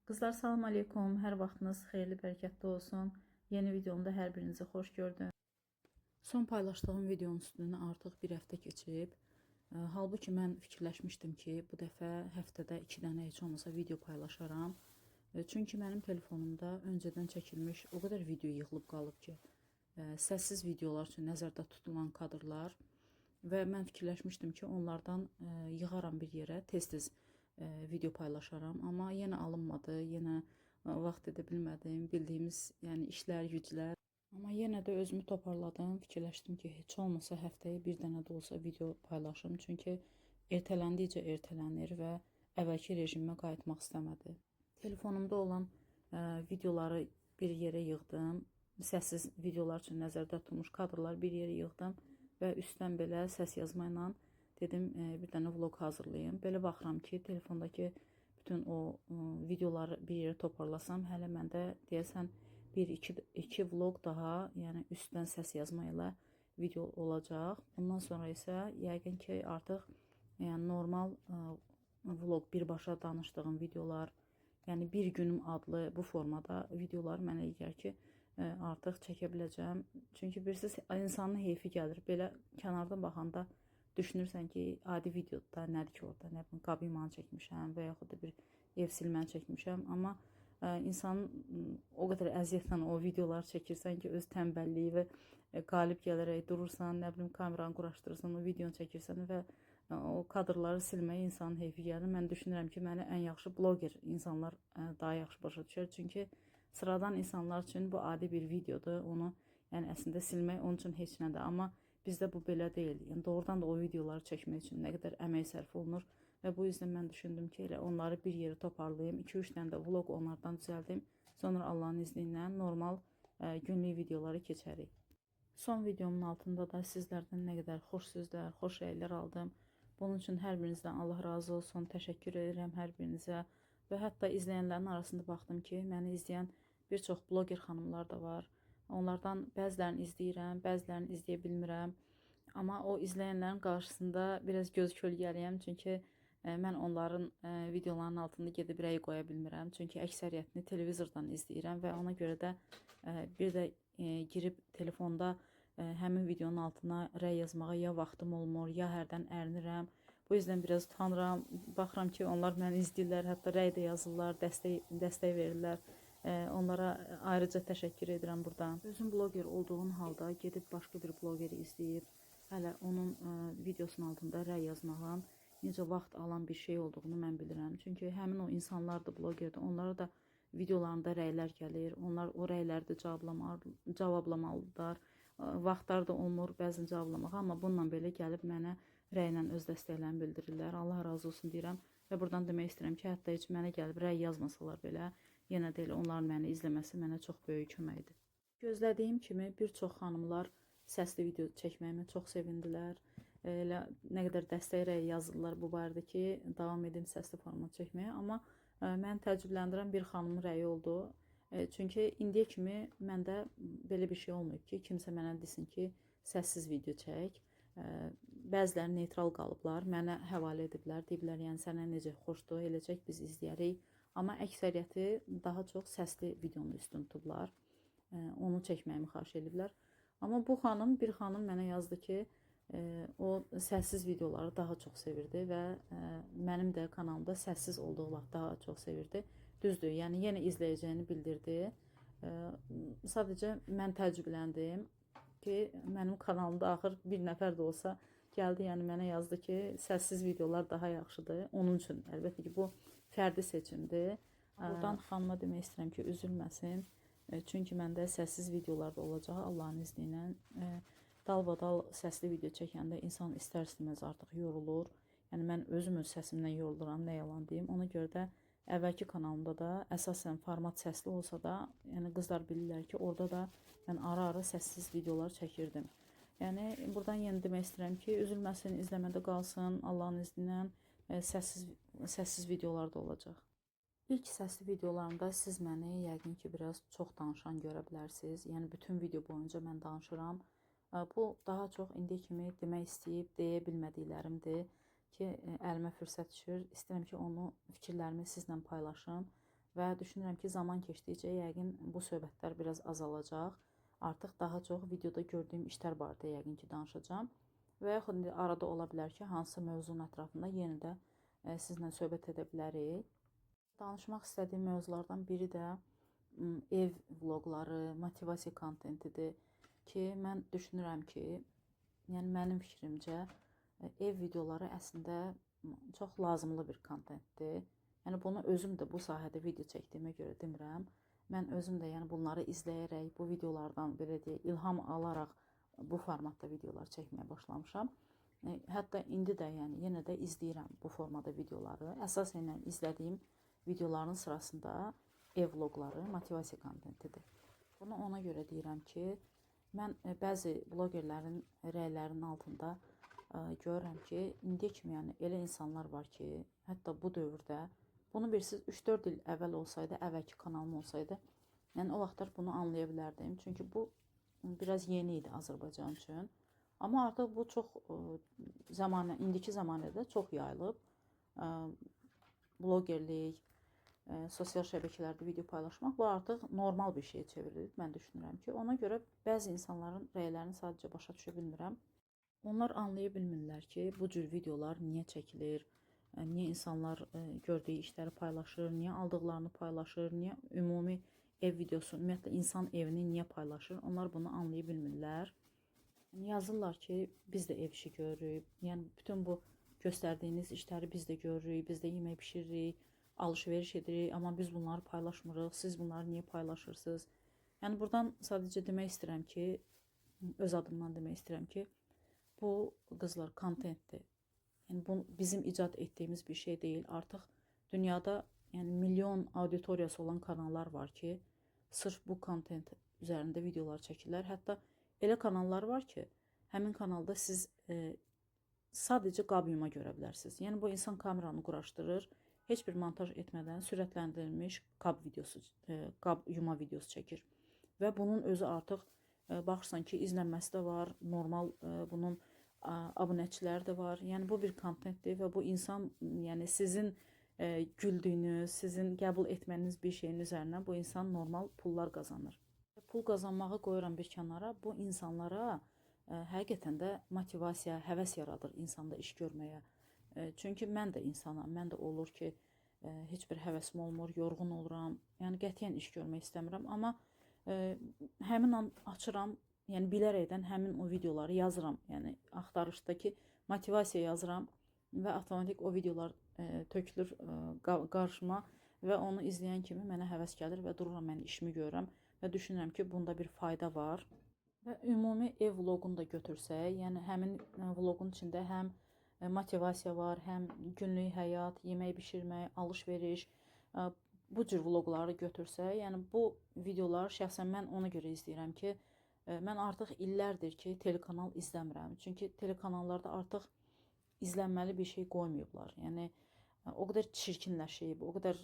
Qızlar, salam aleykum. Hər vaxtınız xeyirli, bərəkətli olsun. Yeni videomda hər birinizi xoş gördüm. Son paylaşdığım videonun üstündən artıq bir həftə keçib. Halbuki mən fikirləşmişdim ki, bu dəfə həftədə 2 dənə heç olmasa video paylaşaram. Çünki mənim telefonumda öncədən çəkilmiş o qədər video yığılıb qalıb ki, səssiz videolar üçün nəzərdə tutulan kadrlar və mən fikirləşmişdim ki, onlardan yığaram bir yerə, tez-tez video paylaşaram, amma yenə alınmadı, yenə vaxt edə bilmədim, bildiyimiz yəni işlər, güclər. Amma yenə də özümü toparladım, fikirləşdim ki, heç olmasa həftəyə bir dənə də olsa video paylaşım, çünki ertələndikcə ertələnir və əvvəlki rejimimə qayıtmaq istəmədi. Telefonumda olan videoları bir yerə yığdım, səssiz videolar üçün nəzərdə tutulmuş kadrlar bir yerə yığdım və üstdən belə səs yazma ilə dedim bir dənə vlog hazırlayayım. Belə baxıram ki, telefondakı bütün o videoları bir yerə toparlasam, hələ məndə deyəsən 1-2 vlog daha, yəni üstdən səs yazma ilə video olacaq. Bundan sonra isə yəqin ki, artıq yəni normal vlog, birbaşa danışdığım videolar, yəni bir günüm adlı bu formada videolar mənə gəlir ki, artıq çəkə biləcəm. Çünki bilirsiniz, insanın heyfi gəlir. Belə kənardan baxanda düşünürsən ki, adi videoda nədir ki orada, nə bilim, qab yumağı çəkmişəm və yaxud da bir ev silməni çəkmişəm. Amma insanın o qədər əziyyətlə o videoları çəkirsən ki, öz tənbəlliyi və qalib gələrək durursan, nə bilim, kameranı quraşdırırsan, o videonu çəkirsən və o kadrları silməyə insanın heyfi gəlir. Mən düşünürəm ki, məni ən yaxşı bloger insanlar daha yaxşı başa düşər. Çünki sıradan insanlar üçün bu adi bir videodur. Onu yəni əslində silmək onun üçün heç nədir. Amma bizdə bu belə deyil. Yəni doğrudan da o videoları çəkmək üçün nə qədər əmək sərf olunur və bu yüzden mən düşündüm ki, elə onları bir yerə toparlayayım. 2-3 dənə də vlog onlardan düzəldim. Sonra Allahın izni ilə normal günlük videoları keçərik. Son videomun altında da sizlərdən nə qədər xoş sözlər, xoş rəylər aldım. Bunun üçün hər birinizdən Allah razı olsun. Təşəkkür edirəm hər birinizə. Və hətta izləyənlərin arasında baxdım ki, məni izləyən bir çox bloger xanımlar da var. Onlardan bəzilərini izləyirəm, bəzilərini izləyə bilmirəm. Amma o izləyənlərin qarşısında biraz göz kölgəliyəm, çünki mən onların videolarının altında gedib rəy qoya bilmirəm. Çünki əksəriyyətini televizordan izləyirəm və ona görə də bir də girib telefonda həmin videonun altına rəy yazmağa ya vaxtım olmur, ya hərdən ərinirəm. Bu yüzden biraz utanıram. Baxıram ki, onlar məni izləyirlər, hətta rəy də yazırlar, dəstək verirlər. Onlara ayrıca təşəkkür edirəm buradan. Özüm bloger olduğum halda gedib başqa bir blogeri izləyib, hələ onun videosunun altında rəy yazmağın necə vaxt alan bir şey olduğunu mən bilirəm. Çünki həmin o insanlar da blogerdir. Onlara da videolarında rəylər gəlir. Onlar o rəyləri də cavablamalıdırlar. Vaxtlar da olmur bəzən cavablamağa, amma bununla belə gəlib mənə rəylə öz dəstəklərini bildirirlər. Allah razı olsun deyirəm və buradan demək istəyirəm ki, hətta heç mənə gəlib rəy yazmasalar belə, yenə də elə onların məni izləməsi mənə çox böyük köməkdir. Gözlədiyim kimi bir çox xanımlar səsli video çəkməyimə çox sevindilər. Elə nə qədər dəstək rəy yazdılar bu barədə ki, davam edim səsli format çəkməyə, amma mən təəccübləndirən bir xanımın rəyi oldu. Çünki indiyə kimi məndə belə bir şey olmayıb ki, kimsə mənə desin ki, səssiz video çək. Bəziləri neytral qalıblar, mənə həvalə ediblər, deyiblər, yəni sənə necə xoşdur, elə çək, biz izləyərik. Amma əksəriyyəti daha çox səsli videonu üstün tutublar. Onu çəkməyimi xahiş ediblər. Amma bu xanım, bir xanım mənə yazdı ki, o səssiz videoları daha çox sevirdi və mənim də kanalımda səssiz olduğu vaxt daha çox sevirdi. Düzdür, yəni yenə izləyəcəyini bildirdi. Sadəcə mən təəccübləndim ki, mənim kanalımda axır bir nəfər də olsa gəldi, yəni mənə yazdı ki, səssiz videolar daha yaxşıdır. Onun üçün əlbəttə ki, bu fərdi seçimdir. Buradan xanıma demək istəyirəm ki, üzülməsin. Çünki məndə səssiz videolar da olacaq Allahın izni ilə. Dalbadal səsli video çəkəndə insan istər-istəməz artıq yorulur. Yəni mən özüm öz səsimdən yoruluram, nə yalan deyim. Ona görə də əvvəlki kanalımda da əsasən format səsli olsa da, yəni qızlar bilirlər ki, orada da mən ara-ara səssiz videolar çəkirdim. Yəni buradan yenə demək istəyirəm ki, üzülməsin, izləmədə qalsın, Allahın izni ilə səssiz videolar da olacaq. İlk səsli videolarımda siz məni yəqin ki, biraz çox danışan görə bilərsiniz. Yəni bütün video boyunca mən danışıram. Bu daha çox indiyə kimi demək istəyib, deyə bilmədiklərimdir ki, əlimə fürsət düşür. İstəyirəm ki, onu, fikirlərimi sizlə paylaşım və düşünürəm ki, zaman keçdikcə yəqin bu söhbətlər biraz azalacaq. Artıq daha çox videoda gördüyüm işlər barədə yəqin ki, danışacağam. Və yaxud arada ola bilər ki, hansısa mövzunun ətrafında yenə də sizlə söhbət edə bilərik. Danışmaq istədiyim mövzulardan biri də ev vloqları, motivasiya kontentidir ki, mən düşünürəm ki, yəni mənim fikrimcə ev videoları əslində çox lazımlı bir kontentdir. Yəni bunu özüm də bu sahədə video çəkdiyimə görə demirəm. Mən özüm də yəni bunları izləyərək, bu videolardan belə deyək, ilham alaraq bu formatda videolar çəkməyə başlamışam. Hətta indi də yəni yenə də izləyirəm bu formada videoları. Əsasən izlədiyim videoların sırasında ev vloqları, motivasiya kontentidir. Bunu ona görə deyirəm ki, mən bəzi blogerlərin rəylərinin altında görürəm ki, indiyə kimi yəni elə insanlar var ki, hətta bu dövrdə bunu bilirsiniz 3-4 il əvvəl olsaydı, əvvəlki kanalım olsaydı, yəni o vaxtlar bunu anlaya bilərdim. Çünki bu biraz yeni idi Azərbaycan üçün. Amma artıq bu çox indiki zamanədə çox yayılıb. Blogerlik, sosial şəbəkələrdə video paylaşmaq bu artıq normal bir şeyə çevrilib. Mən düşünürəm ki, ona görə bəzi insanların rəylərini sadəcə başa düşə bilmirəm. Onlar anlaya bilmirlər ki, bu cür videolar niyə çəkilir, niyə insanlar gördüyü işləri paylaşır, niyə aldıqlarını paylaşır, niyə ümumi ev videosu, ümumiyyətlə insan evini niyə paylaşır, onlar bunu anlaya bilmirlər. Yazırlar ki, biz də ev işi görürük, yəni bütün bu göstərdiyiniz işləri biz də görürük, biz də yemək pişiririk, alış-veriş edirik, amma biz bunları paylaşmırıq, siz bunları niyə paylaşırsınız? Yəni buradan sadəcə demək istəyirəm ki, öz adımdan demək istəyirəm ki, bu qızlar kontentdir. Yəni bu bizim icad etdiyimiz bir şey deyil. Artıq dünyada yəni milyon auditoriyası olan kanallar var ki, sırf bu kontent üzərində videolar çəkirlər. Hətta elə kanallar var ki, həmin kanalda siz sadəcə qab yuma görə bilərsiniz. Yəni bu insan kameranı quraşdırır, heç bir montaj etmədən sürətləndirilmiş qab yuma videosu çəkir. Və bunun özü artıq baxırsan ki, izlənməsi də var, normal bunun abunəçiləri də var. Yəni bu bir kontentdir və bu insan, yəni sizin güldüyünüz, sizin qəbul etməyiniz bir şeyin üzərindən bu insan normal pullar qazanır. Pul qazanmağı qoyuram bir kənara, bu insanlara həqiqətən də motivasiya, həvəs yaradır insanda iş görməyə. Çünki mən də insanam, mən də olur ki, heç bir həvəsim olmur, yorğun oluram, yəni qətiyyən iş görmək istəmirəm, amma həmin an açıram, yəni bilərəkdən həmin o videoları yazıram, yəni axtarışdakı motivasiya yazıram və avtomatik o videolar tökülür qarşıma və onu izləyən kimi mənə həvəs gəlir və dururam, mən işimi görürəm və düşünürəm ki, bunda bir fayda var. Və ümumi ev vloqunu da götürsək, yəni həmin vloqun içində həm motivasiya var, həm günlük həyat, yemək bişirmək, alış-veriş, bu cür vloqları götürsək, yəni bu videolar şəxsən mən ona görə izləyirəm ki, mən artıq illərdir ki, telekanal izləmirəm. Çünki telekanallarda artıq izlənməli bir şey qoymayıblar. Yəni o qədər çirkinləşib, o qədər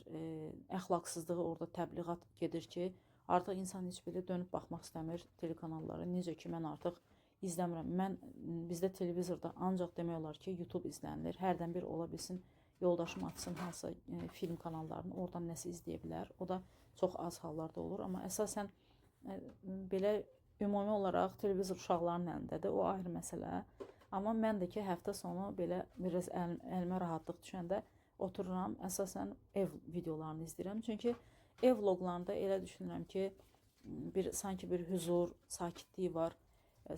əxlaqsızlığı orada təbliğat gedir ki, artıq insan heç belə dönüb baxmaq istəmir telekanallara. Necə ki, mən artıq izləmirəm. Bizdə televizorda ancaq demək olar ki, YouTube izlənilir. Hərdən bir ola bilsin, yoldaşım açsın hansısa film kanallarını, oradan nəsə izləyə bilər. O da çox az hallarda olur. Amma əsasən belə ümumi olaraq televizor uşaqların əlindədir. O ayrı məsələ. Amma mən də ki, həftə sonu belə biraz əlimə rahatlıq düşəndə otururam, əsasən ev videolarını izləyirəm. Çünki ev vloqlarında elə düşünürəm ki, sanki bir huzur, sakitliyi var.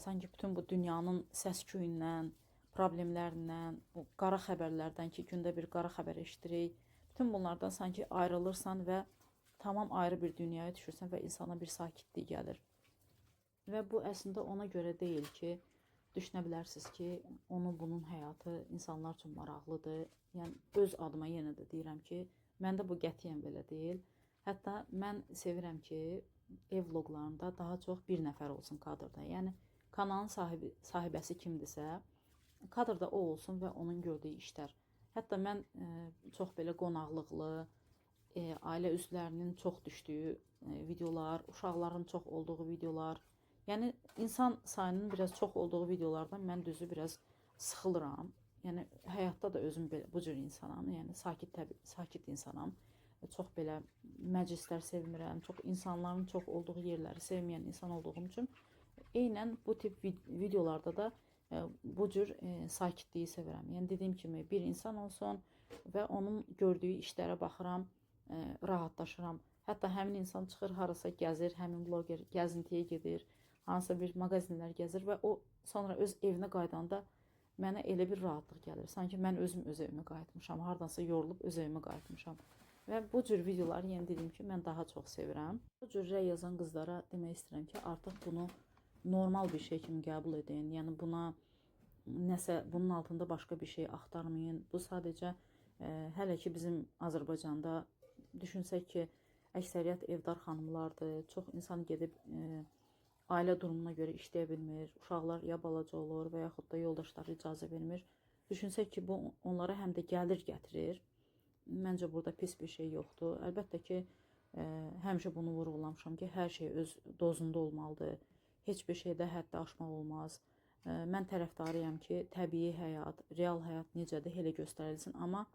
Sanki bütün bu dünyanın səs-küyündən, problemlərindən, bu qara xəbərlərdən ki, gündə bir qara xəbər eşidirik. Bütün bunlardan sanki ayrılırsan və tamam ayrı bir dünyaya düşürsən və insana bir sakitlik gəlir. Və bu əslində ona görə deyil ki, düşünə bilərsiniz ki, bunun həyatı insanlar üçün maraqlıdır. Yəni, öz adıma yenə də deyirəm ki, məndə bu qətiyyən belə deyil. Hətta mən sevirəm ki, ev vloqlarında daha çox bir nəfər olsun kadrda. Yəni, kanalın sahibəsi kimdirsə, kadrda o olsun və onun gördüyü işlər. Hətta mən çox belə qonaqlıqlı, ailə üzvlərinin çox düşdüyü videolar, uşaqların çox olduğu videolar, yəni insan sayının biraz çox olduğu videolardan mən düzü biraz sıxılıram. Yəni həyatda da özüm bu cür insanam, yəni sakit insanam. çox belə məclislər sevmirəm, çox insanların çox olduğu yerləri sevməyən insan olduğum üçün eynən bu tip videolarda da bu cür sakitliyi sevirəm. Yəni dediyim kimi bir insan olsun və onun gördüyü işlərə baxıram, rahatlaşıram. Hətta həmin insan çıxır harasa gəzir, həmin bloger gəzintiyə gedir, hansısa bir mağazinlər gəzir və o sonra öz evinə qayıdanda mənə elə bir rahatlıq gəlir. Sanki mən özüm öz evimə qayıtmışam, hardansa yorulub öz evimə qayıtmışam. Və bu cür videoları yenə dediyim ki, mən daha çox sevirəm. Bu cür rəy yazan qızlara demək istəyirəm ki, artıq bunu normal bir şey kimi qəbul edin. Yəni buna nəsə, bunun altında başqa bir şey axtarmayın. Bu sadəcə hələ ki bizim Azərbaycanda düşünsək ki, əksəriyyət evdar xanımlardır. Çox insan gedib ailə durumuna görə işləyə bilmir. Uşaqlar ya balaca olur və yaxud da yoldaşları icazə vermir. Düşünsək ki, bu onlara həm də gəlir gətirir. Məncə burada pis bir şey yoxdur. Əlbəttə ki, həmişə bunu vurğulamışam ki, hər şey öz dozunda olmalıdır. Heç bir şeydə həddi aşmaq olmaz. Mən tərəfdarıyam ki, təbii həyat, real həyat necədir, elə göstərilsin. Amma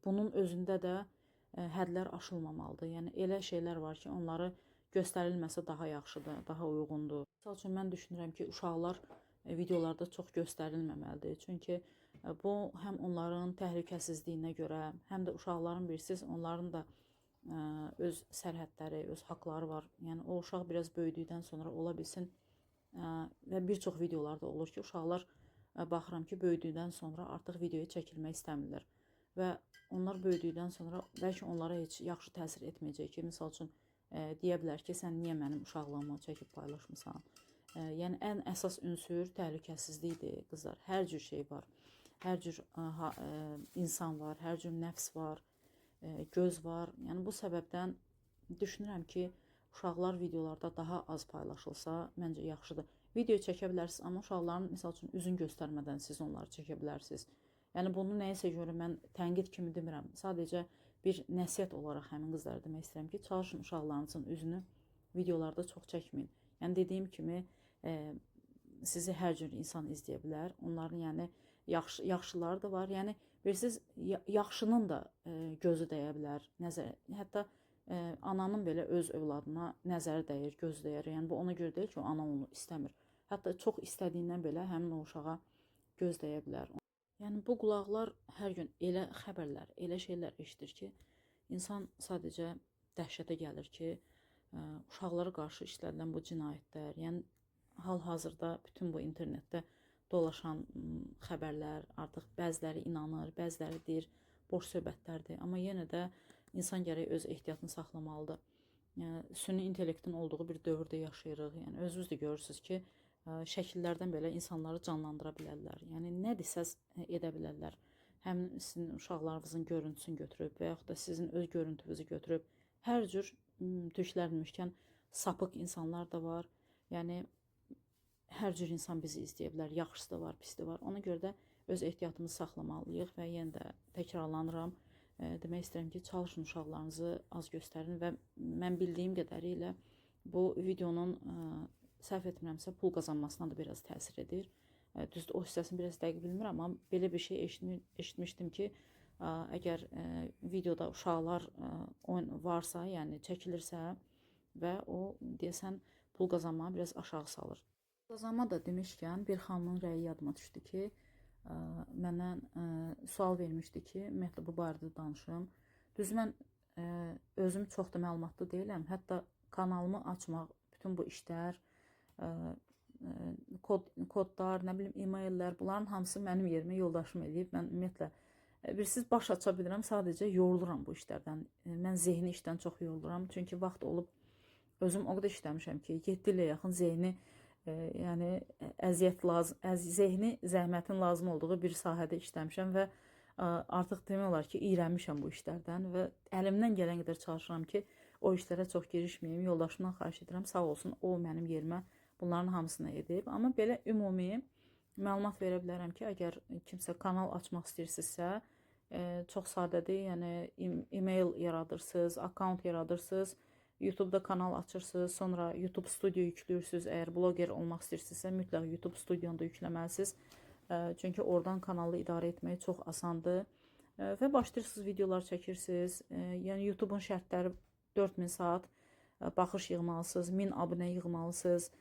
bunun özündə də hədlər aşılmamalıdır. Yəni elə şeylər var ki, onları göstərilməsə daha yaxşıdır, daha uyğundur. Misal üçün mən düşünürəm ki, uşaqlar videolarda çox göstərilməməlidir. Çünki bu həm onların təhlükəsizliyinə görə, həm də uşaqların bilirsiniz, onların da öz sərhədləri, öz haqları var. Yəni o uşaq biraz böyüdükdən sonra ola bilsin və bir çox videolarda olur ki, uşaqlar baxıram ki, böyüdükdən sonra artıq videoya çəkilmək istəmirlər. Və onlar böyüdükdən sonra bəlkə onlara heç yaxşı təsir etməyəcək ki, misal üçün deyə bilər ki, sən niyə mənim uşaqlığımı çəkib paylaşmısan? Yəni ən əsas ünsür təhlükəsizlikdir, qızlar. Hər cür şey var. Hər cür insan var, hər cür nəfs var, göz var. Yəni bu səbəbdən düşünürəm ki, uşaqlar videolarda daha az paylaşılsa məncə yaxşıdır. Video çəkə bilərsiniz, amma uşaqların misal üçün üzün göstərmədən siz onları çəkə bilərsiniz. Yəni bunu nəyisə görə mən tənqid kimi demirəm. Sadəcə bir nəsihət olaraq həmin qızlara demək istəyirəm ki, çalışın uşaqlarınızın üzünü videolarda çox çəkməyin. Yəni dediyim kimi sizi hər cür insan izləyə bilər. Onların yəni yaxşıları da var. Yəni bilirsiniz, yaxşının da gözü dəyə bilər, nəzər. Hətta ananın belə öz övladına nəzəri dəyir, gözü dəyir. Yəni bu ona görə deyil ki, o ana onu istəmir. Hətta çox istədiyindən belə həmin o uşağa göz dəyə bilər. Yəni bu qulaqlar hər gün elə xəbərlər, elə şeylər eşidir ki, insan sadəcə dəhşətə gəlir ki, uşaqlara qarşı işlədilən bu cinayətlər, yəni hal-hazırda bütün bu internetdə dolaşan xəbərlər, artıq bəziləri inanır, bəziləri deyir, boş söhbətlərdir. Amma yenə də insan gərək öz ehtiyatını saxlamalıdır. Süni intellektin olduğu bir dövrdə yaşayırıq. Yəni özünüz də görürsünüz ki, şəkillərdən belə insanları canlandıra bilərlər. Yəni nə desəz edə bilərlər. Həm sizin uşaqlarınızın görüntüsünü götürüb və yaxud da sizin öz görüntünüzü götürüb hər cür tüklərmişkən sapıq insanlar da var. Yəni hər cür insan bizi izləyə bilər. Yaxşısı da var, pisi də var. Ona görə də öz ehtiyatımızı saxlamalıyıq və yenə də təkrarlanıram. Demək istəyirəm ki, çalışın uşaqlarınızı az göstərin və mən bildiyim qədərilə bu videonun səhv etmirəmsə pul qazanmasına da biraz təsir edir. Düzdür, o hissəsini biraz dəqiq bilmirəm, amma belə bir şey eşitmişdim ki, əgər videoda uşaqlar varsa, yəni çəkilirsə və o deyəsən pul qazanmağı biraz aşağı salır. Qazanma da demişkən bir xanımın rəyi yadıma düşdü ki, məndən sual vermişdi ki, ümumiyyətlə bu barədə danışım. Düz mən özüm çox da məlumatlı deyiləm. Hətta kanalımı açmaq, bütün bu işlər, kodlar, nə bilim, e-maillər, bunların hamısı mənim yerimə yoldaşım eləyib. Mən ümumiyyətlə, bilirsiniz, baş aça bilirəm, sadəcə yoruluram bu işlərdən. Mən zehni işdən çox yoruluram. Çünki vaxt olub, özüm o qədər işləmişəm ki, 7 ilə yaxın zehni, yəni zehni zəhmətin lazım olduğu bir sahədə işləmişəm və artıq demək olar ki, iyrənmişəm bu işlərdən və əlimdən gələn qədər çalışıram ki, o işlərə çox girişməyim. Yoldaşımdan xahiş edirəm, sağ olsun, o mənim yerimə bunların hamısını edib. Amma belə ümumi məlumat verə bilərəm ki, əgər kimsə kanal açmaq istəyirsinizsə, çox sadədir. Yəni e-mail yaradırsınız, akkaunt yaradırsınız, YouTube-da kanal açırsınız, sonra YouTube Studio yüklürsünüz. Əgər bloger olmaq istəyirsinizsə, mütləq YouTube Studio-da yükləməlisiniz. Çünki oradan kanalı idarə etmək çox asandır. və başlayırsınız videolar çəkirsiniz. Yəni YouTube-un şərtləri 4000 saat baxış yığmalısınız, 1000 abunə yığmalısınız.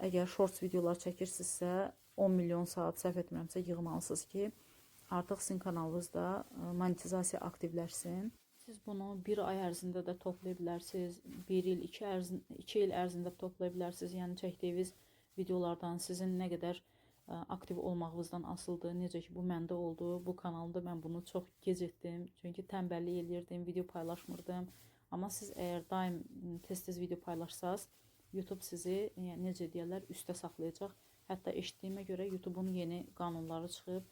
Əgər shorts videolar çəkirsinizsə 10 milyon saat səhv etmirəmsə yığmalısınız ki, artıq sizin kanalınızda monetizasiya aktivləşsin. Siz bunu bir ay ərzində də toplaya bilərsiniz, 1 il, 2 il ərzində toplaya bilərsiniz. Yəni çəkdiyiniz videolardan sizin nə qədər aktiv olmağınızdan asılıdır. Necə ki, bu məndə oldu. Bu kanalımda mən bunu çox gec etdim. Çünki tənbəllik eləyirdim, video paylaşmırdım. Amma siz əgər daim tez-tez video paylaşsanız, YouTube sizi, yəni necə deyirlər, üstə saxlayacaq. Hətta eşitdiyimə görə YouTube-un yeni qanunları çıxıb,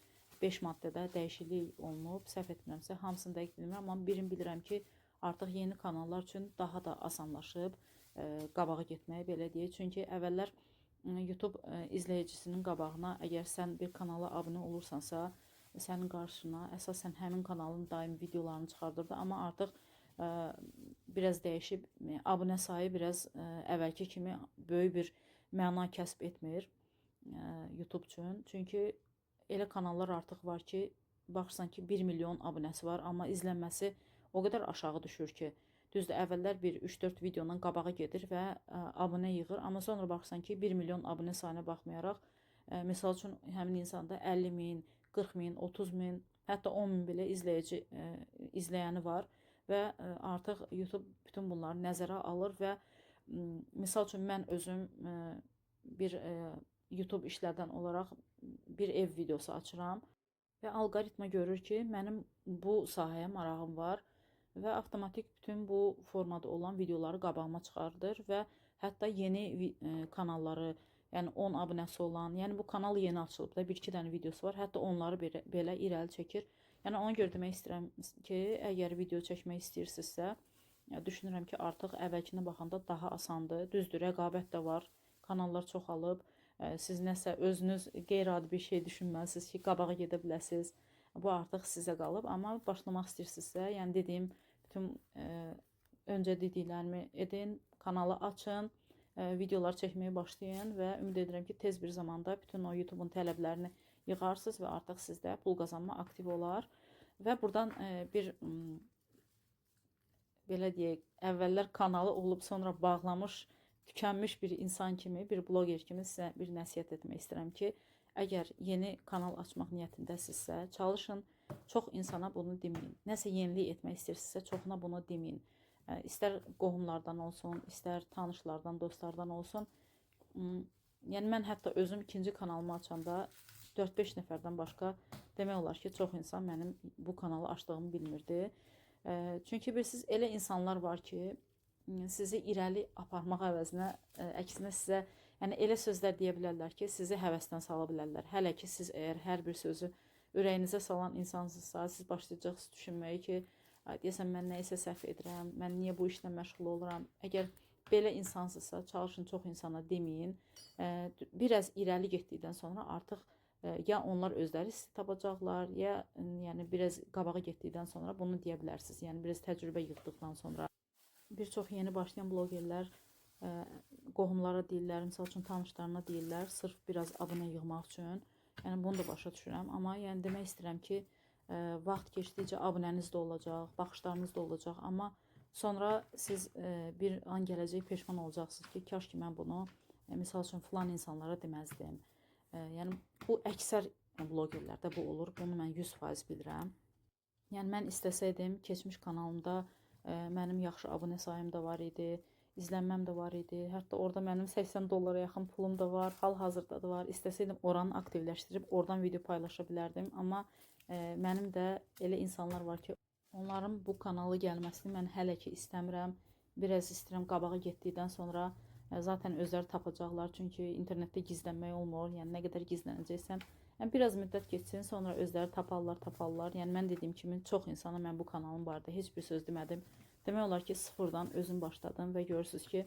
5 maddədə dəyişiklik olunub. Səhv etmirəmsə, hamısını dəqiq bilmirəm, amma birini bilirəm ki, artıq yeni kanallar üçün daha da asanlaşıb qabağa getməyə, belə deyək. Çünki əvvəllər YouTube izləyicisinin qabağına, əgər sən bir kanala abunə olursansa, sənin qarşına əsasən həmin kanalın daim videolarını çıxardırdı. Amma artıq biraz dəyişib, abunə sayı biraz əvvəlki kimi böyük bir məna kəsb etmir YouTube üçün. Çünki elə kanallar artıq var ki, baxırsan ki 1 milyon abunəsi var, amma izlənməsi o qədər aşağı düşür ki, düzdür, əvvəllər bir 3-4 videonun qabağa gedir və abunə yığır, amma sonra baxırsan ki 1 milyon abunə sayına baxmayaraq, misal üçün həmin insanda 50 min, 40 min, 30 min, hətta 10 min belə izləyəni var və artıq YouTube bütün bunları nəzərə alır və misal üçün mən özüm bir YouTube işlədən olaraq bir ev videosu açıram və alqoritma görür ki, mənim bu sahəyə marağım var və avtomatik bütün bu formada olan videoları qabağıma çıxardır və hətta yeni kanalları, yəni 10 abunəsi olan, yəni bu kanal yeni açılıb da, 1-2 dənə videosu var, hətta onları belə irəli çəkir. Yəni ona görə demək istəyirəm ki, əgər video çəkmək istəyirsinizsə, düşünürəm ki, artıq əvvəlkinə baxanda daha asandır. Düzdür, rəqabət də var, kanallar çoxalıb, siz nəsə özünüz qeyri-adi bir şey düşünməlisiniz ki, qabağa gedə biləsiniz. Bu artıq sizə qalıb, amma başlamaq istəyirsinizsə, yəni dediyim bütün öncə dediklərimi edin, kanalı açın, videolar çəkməyə başlayın və ümid edirəm ki, tez bir zamanda bütün o YouTube-un tələblərini yığarsınız və artıq sizdə pul qazanma aktiv olar. Və buradan bir belə deyək, əvvəllər kanalı olub sonra bağlamış, tükənmiş bir insan kimi, bir bloger kimi sizə bir nəsihət etmək istəyirəm ki, əgər yeni kanal açmaq niyyətindəsinizsə, çalışın, çox insana bunu deməyin. Nəsə yenilik etmək istəyirsinizsə, çoxuna bunu deməyin. İstər qohumlardan olsun, istər tanışlardan, dostlardan olsun. Yəni mən hətta özüm ikinci kanalımı açanda 4-5 nəfərdən başqa demək olar ki, çox insan mənim bu kanalı açdığımı bilmirdi. Çünki bilirsiniz, elə insanlar var ki, sizi irəli aparmaq əvəzinə, əksinə sizə, yəni elə sözlər deyə bilərlər ki, sizi həvəsdən sala bilərlər. Hələ ki, siz əgər hər bir sözü ürəyinizə salan insansınızsa, siz başlayacaqsınız düşünməyə ki, deyəsən mən nə isə səhv edirəm, mən niyə bu işlə məşğul oluram. Əgər belə insansınızsa, çalışın çox insana deməyin. Biraz irəli getdikdən sonra artıq ya onlar özləri sizi tapacaqlar, ya yəni biraz qabağa getdikdən sonra bunu deyə bilərsiniz. Yəni biraz təcrübə yığdıqdan sonra. Bir çox yeni başlayan blogerlər qohumlara deyirlər, misal üçün tanışlarına deyirlər, sırf biraz abunə yığmaq üçün. Yəni bunu da başa düşürəm, amma yəni demək istəyirəm ki, vaxt keçdikcə abunəniz də olacaq, baxışlarınız da olacaq, amma sonra siz bir an gələcək peşman olacaqsınız ki, kaş ki mən bunu misal üçün filan insanlara deməzdim. Yəni bu əksər blogerlərdə bu olur, bunu mən 100% bilirəm. Yəni mən istəsəydim, keçmiş kanalımda mənim yaxşı abunə sayım da var idi, izlənməm də var idi. Hətta orada mənim 80 dollara yaxın pulum da var, hal-hazırda da var. İstəsəydim oranı aktivləşdirib oradan video paylaşa bilərdim. Amma mənim də elə insanlar var ki, onların bu kanalı gəlməsini mən hələ ki istəmirəm. Biraz istəyirəm qabağa getdikdən sonra zaten özləri tapacaqlar. Çünki internetdə gizlənmək olmur. Yəni nə qədər gizlənəcəksən, yəni biraz müddət keçsin, sonra özləri taparlar. Yəni mən dediyim kimi çox insana mən bu kanalım barədə heç bir söz demədim. Demək olar ki, sıfırdan özüm başladım və görürsünüz ki,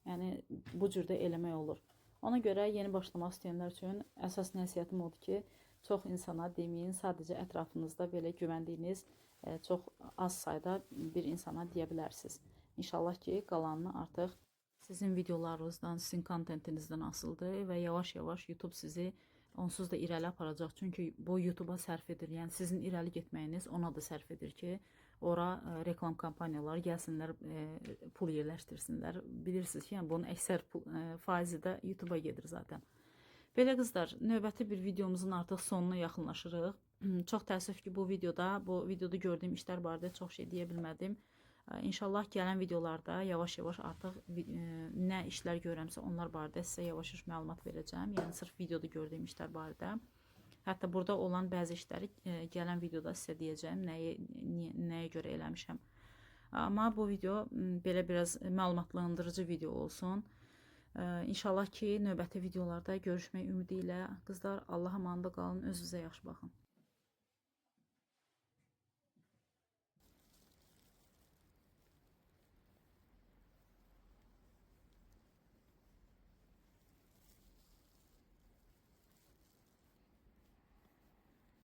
yəni bu cürdə eləmək olur. Ona görə yeni başlamaq istəyənlər üçün əsas nəsihətim odur ki, çox insana deməyin, sadəcə ətrafınızda belə güvəndiyiniz çox az sayda bir insana deyə bilərsiniz. İnşallah ki, qalanını artıq sizin videolarınızdan, sizin kontentinizdən asıldır və yavaş-yavaş YouTube sizi onsuz da irəli aparacaq. Çünki bu YouTube-a sərf edir. Yəni sizin irəli getməyiniz ona da sərf edir ki, ora reklam kampaniyaları gəlsinlər, pul yerləşdirsinlər. Bilirsiniz ki, yəni bunun əksər faizi də YouTube-a gedir zaten. Belə qızlar, növbəti bir videomuzun artıq sonuna yaxınlaşırıq. Çox təəssüf ki, bu videoda gördüyüm işlər barədə çox şey deyə bilmədim. İnşallah gələn videolarda yavaş-yavaş artıq nə işlər görəmsə onlar barədə sizə yavaş-yavaş məlumat verəcəm. Yəni sırf videoda gördüyüm işlər barədə. Hətta burada olan bəzi işləri gələn videoda sizə deyəcəm, nəyə görə eləmişəm. Amma bu video belə biraz məlumatlandırıcı video olsun. İnşallah ki, növbəti videolarda görüşmək ümidi ilə. Qızlar, Allaha əmanət qalın, özünüzə yaxşı baxın.